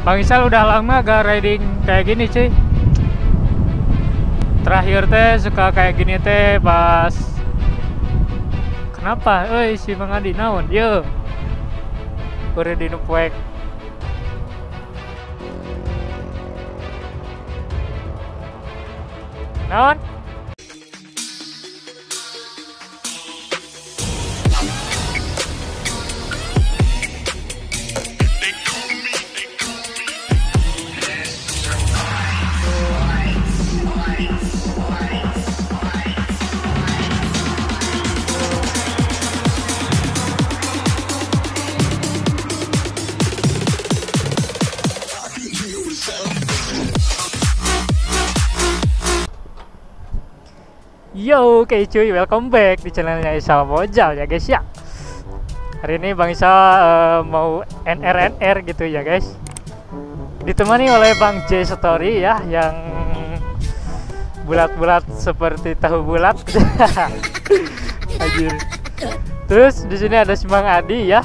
Bang Isal udah lama gak riding kayak gini cuy. Terakhir teh suka kayak gini teh pas kenapa? Si Mang Adi naon? Yo. Udah di nupuek. Naon? Yo, oke cuy, welcome back di channelnya Isal Mojal ya guys ya. Hari ini Bang Isal mau NR gitu ya guys. Ditemani oleh Bang J Story ya, yang bulat-bulat seperti tahu bulat. Anjir. Terus di sini ada si Mang Adi ya,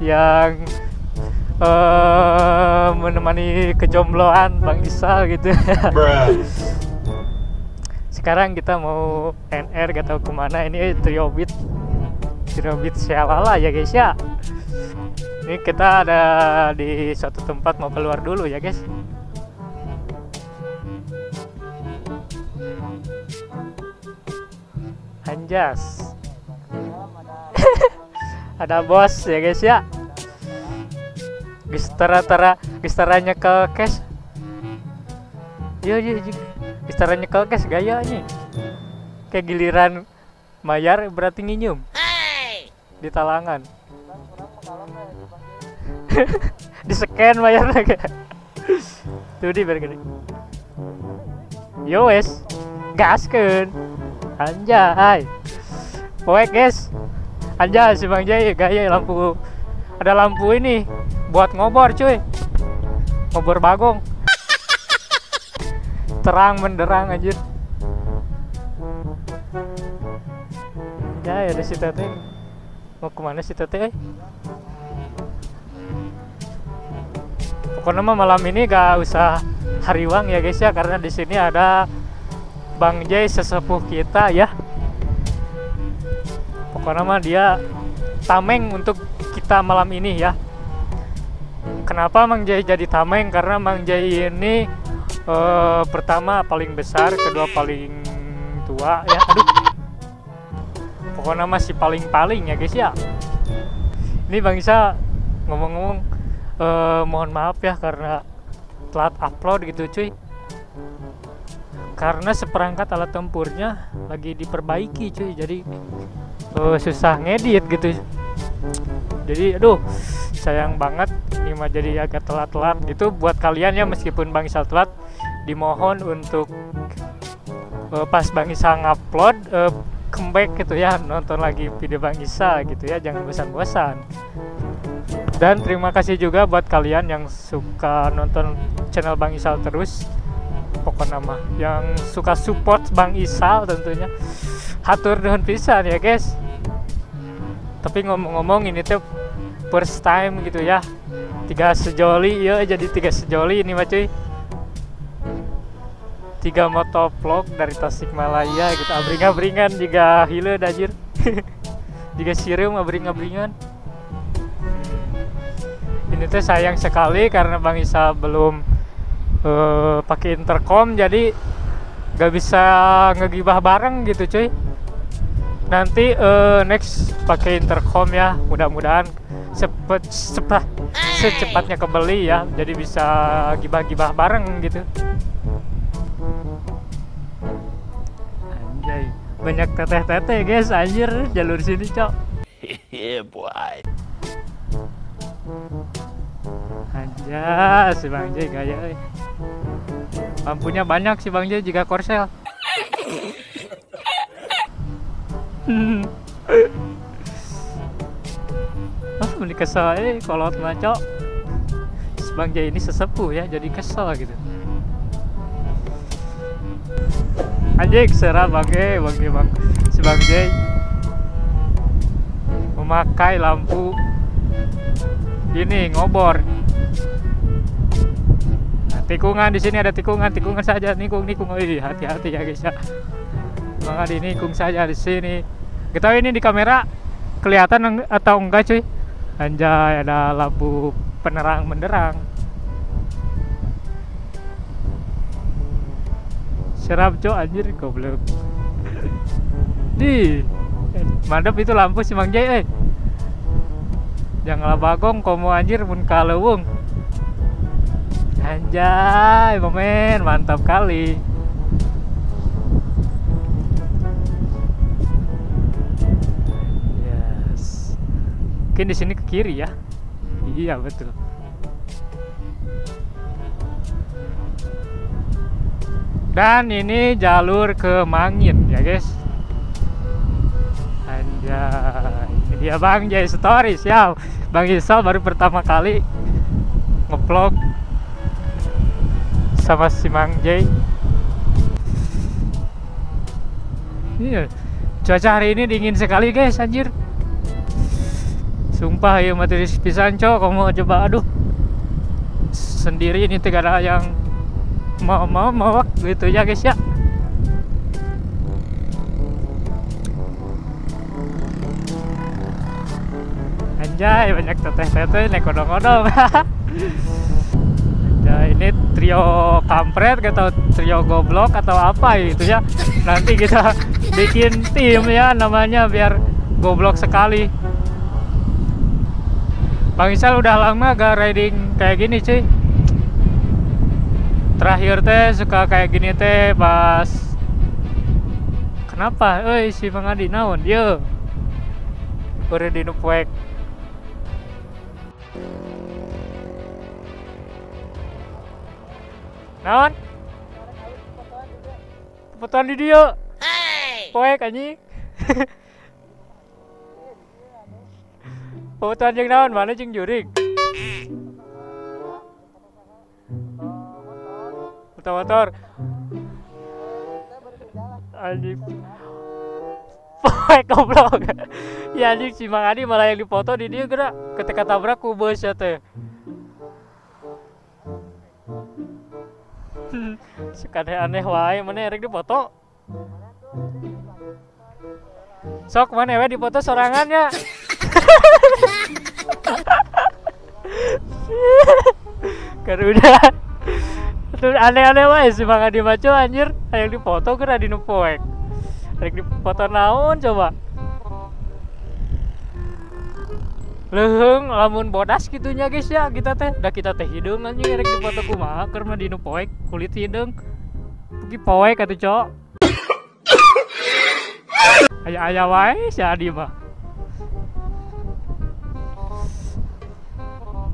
yang menemani kejombloan Bang Isal gitu. Sekarang kita mau NR gak tahu kemana. Ini trio beat Syalala ya guys ya. Ini kita ada di suatu tempat, mau keluar dulu ya guys. Anjas. Ada bos ya guys ya. Gestaranya ke cash. Yo. Istaranya nyekel guys, gayanya kayak giliran bayar berarti nginyum di talangan. Di scan bayar lagi. Tuh di bergede. Yo wes, gaskeun. Anjay. Poek guys. Anjay si Bang Jay gaya lampu. Ada lampu ini buat ngobor cuy. Ngobor bagong. Terang menderang anjir. Ya ada si Tete. Mau kemana si Tete? Pokoknya malam ini gak usah hariwang ya guys ya, karena di sini ada Bang J sesepuh kita ya. Pokoknya mah dia tameng untuk kita malam ini ya. Kenapa Mang J jadi tameng? Karena Mang J ini pertama paling besar, kedua paling tua ya. Aduh, pokoknya masih paling ya guys ya. Ini Bang Isa ngomong-ngomong, mohon maaf ya karena telat upload gitu cuy, karena seperangkat alat tempurnya lagi diperbaiki cuy, jadi susah ngedit gitu. Jadi aduh sayang banget ini mah, jadi agak telat-telat gitu. Buat kalian ya, meskipun Bang Isal telat, dimohon untuk pas Bang Isal ngupload comeback gitu ya, nonton lagi video Bang Isal gitu ya, jangan bosan-bosan. Dan terima kasih juga buat kalian yang suka nonton channel Bang Isal terus, pokoknya mah yang suka support Bang Isal tentunya hatur nuhun pisan ya guys. Tapi ngomong-ngomong ini tuh first time gitu ya, 3 sejoli ya, jadi 3 sejoli ini mah cuy. 3 motovlog dari Tasikmalaya gitu, abring-abringan juga hileud anjir. Juga sireum abring-abringan. Ini tuh sayang sekali karena Bang Isa belum pakai intercom, jadi gak bisa ngegibah bareng gitu cuy. Nanti next pakai intercom ya, mudah-mudahan secepatnya kebeli ya, jadi bisa gibah-gibah bareng gitu. Anjay, banyak teteh-teteh guys anjir jalur sini cok. Yeah boy. Anjay si Bang J gaya euy. Lampunya banyak si Bang J juga korsel. Mending kesel kalau ngacok. Bang J ini sesepuh ya, jadi kesel gitu. Anjing serah Bang si Bang J memakai lampu ini ngobor. Tikungan di sini ada tikungan saja, nikung. Wih, hati-hati ya guys ya. Bang Adi nikung saja di sini. Kita ini di kamera kelihatan atau enggak cuy? Anjay, ada lampu penerang menderang. Serap cok, anjir goblok. Di mantap itu lampu si Mang Jai. Janganlah bagong komo anjir mun kaleuweung. Anjay, momen mantap kali. Yes. Mungkin di sini ke kiri ya. Iya betul. Dan ini jalur ke Mangin ya guys. Anjay, ini dia Bang Jai Stories ya. Bang Isal baru pertama kali nge-vlog sama si Mang Jai. Iya, cuaca hari ini dingin sekali guys, anjir. Sumpah ya materi pisan cok, kamu coba aduh. Sendiri ini tidak ada yang mau gitu ya guys ya. Anjay, banyak teteh naik odong-odong. Ya ini trio kampret atau trio goblok atau apa gitu ya. Nanti kita bikin tim ya namanya biar goblok sekali. Bang Isal udah lama gak riding kayak gini cuy. Terakhir teh suka kayak gini teh pas kenapa? Si Mang Adi naon? Yo. Udah di nupuek. Naon? Fotoan di dia. Poek anjing. Fotoan jeung naon? Mana jeung jurig? Motor. Anjing. Poek goblok. Ya anjing si Mang Adi malah yang dipoto di dia geura ketika tabrak ku bus ya teh. Suka aneh wae mana erek dipoto. Sok mana we dipoto sorangannya. Karuda. Terus aneh-aneh wae si Mang Adi maco anjir, hayang dipoto kira di nupoek. Erek dipoto naon coba. Leuheung lamun bodas gitunya guys ya kita teh. Da kita teh hideung anjing erek dipoto kumaha keur mah dinu poek kulit hideung. Pergi poek atuh cok. Aya wae si Adi mah.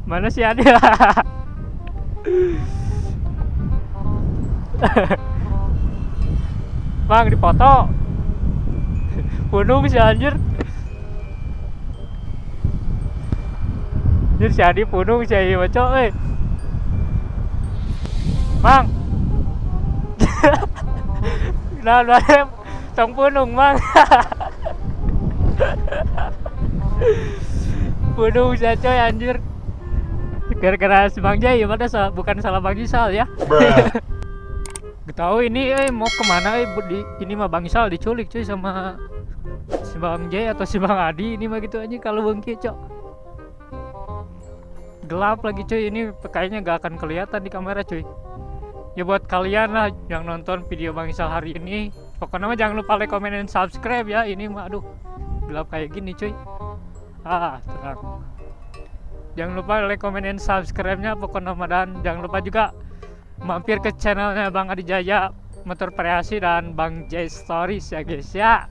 Mana si Adi? Bang dipoto. Punung si anjir. Jadi si Adi punung si Ayi maco Mang. Nah, tong punung Mang. Punung si Acoy anjir. Gara-gara si Bang Jai, bukan salah Bang Isal ya. Tahu ini mau kemana ini mah Bang Isal diculik cuy sama si Bang Jai atau si Bang Adi ini mah gitu aja kalau bengki cok. Gelap lagi cuy, ini kayaknya gak akan kelihatan di kamera cuy. Ya buat kalian lah yang nonton video Bang Isal hari ini, pokoknya jangan lupa like, comment, dan subscribe ya. Ini mah aduh gelap kayak gini cuy. Terang. Jangan lupa like, comment, dan subscribe-nya pokoknya, dan jangan lupa juga mampir ke channelnya Bang Adi Jaya Motor Variasi dan Bang Jai Stories ya guys ya.